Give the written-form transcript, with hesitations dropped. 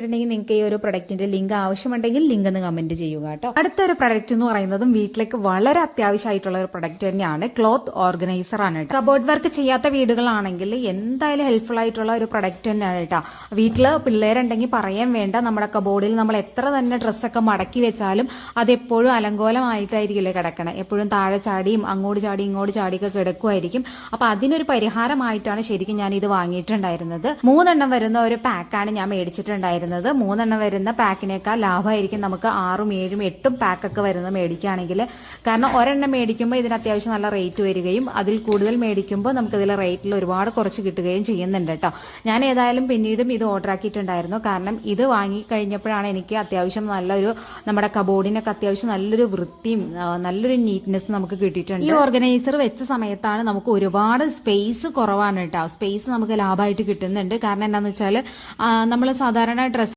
ഇഷ്ടപ്പെട്ടിട്ടുണ്ടെങ്കിൽ നിങ്ങൾക്ക് ഈ ഒരു പ്രൊഡക്റ്റിന്റെ ലിങ്ക് ആവശ്യമുണ്ടെങ്കിൽ ലിങ്ക് ഒന്ന് കമന്റ് ചെയ്യുക കേട്ടോ. അടുത്തൊരു പ്രൊഡക്റ്റ് എന്ന് പറയുന്നതും വീട്ടിലേക്ക് വളരെ അത്യാവശ്യമായിട്ടുള്ള ഒരു പ്രൊഡക്റ്റ് തന്നെയാണ്. ക്ലോത്ത് ഓർഗനൈസർ ആണ് കേട്ടോ. കബോർഡ് വർക്ക് ചെയ്യാത്ത വീടുകളാണെങ്കിൽ എന്തായാലും ഹെൽപ്ഫുൾ ആയിട്ടുള്ള ഒരു പ്രൊഡക്റ്റ് തന്നെയാണ് കേട്ടോ. വീട്ടില് പിള്ളേരുണ്ടെങ്കിൽ പറയാൻ വേണ്ട, നമ്മുടെ കബോർഡിൽ നമ്മൾ എത്ര തന്നെ ഡ്രസ്സൊക്കെ മടക്കി വെച്ചാലും അതെപ്പോഴും അലങ്കോലമായിട്ടായിരിക്കില്ലേ കിടക്കണേ. എപ്പോഴും താഴെ ചാടിയും അങ്ങോട്ട് ചാടി ഇങ്ങോട്ട് ചാടിയൊക്കെ കിടക്കുമായിരിക്കും. അപ്പൊ അതിനൊരു പരിഹാരമായിട്ടാണ് ശരിക്കും ഞാൻ ഇത് വാങ്ങിയിട്ടുണ്ടായിരുന്നത്. 3 എണ്ണം വരുന്ന ഒരു പാക്കാണ് ഞാൻ മേടിച്ചിട്ടുണ്ടായിരുന്നത്. 3 എണ്ണം വരുന്ന പാക്കിനേക്കാൾ ലാഭമായിരിക്കും നമുക്ക് 6ഉം 7ഉം 8ഉം പാക്കൊക്കെ വരുന്നത് മേടിക്കുകയാണെങ്കിൽ. കാരണം ഒരെണ്ണം മേടിക്കുമ്പോൾ ഇതിന് അത്യാവശ്യം നല്ല റേറ്റ് വരികയും അതിൽ കൂടുതൽ മേടിക്കുമ്പോൾ നമുക്ക് ഇതിലെ റേറ്റിൽ ഒരുപാട് കുറച്ച് കിട്ടുകയും ചെയ്യുന്നുണ്ട് കേട്ടോ. ഞാൻ ഏതായാലും പിന്നീടും ഇത് ഓർഡർ ആക്കിയിട്ടുണ്ടായിരുന്നു. കാരണം ഇത് വാങ്ങി കഴിഞ്ഞപ്പോഴാണ് എനിക്ക് അത്യാവശ്യം നല്ലൊരു, നമ്മുടെ കബോർഡിനൊക്കെ അത്യാവശ്യം നല്ലൊരു വൃത്തിയും നല്ലൊരു നീറ്റ്നെസ് നമുക്ക് കിട്ടിയിട്ടുണ്ട്. ഈ ഓർഗനൈസർ വെച്ച സമയത്താണ് നമുക്ക് ഒരുപാട് സ്പേസ് കുറവാണ് കേട്ടോ. സ്പേസ് നമുക്ക് ലാഭമായിട്ട് കിട്ടുന്നുണ്ട്. കാരണം എന്താണെന്ന് വെച്ചാൽ നമ്മൾ സാധാരണ ഡ്രസ്സ്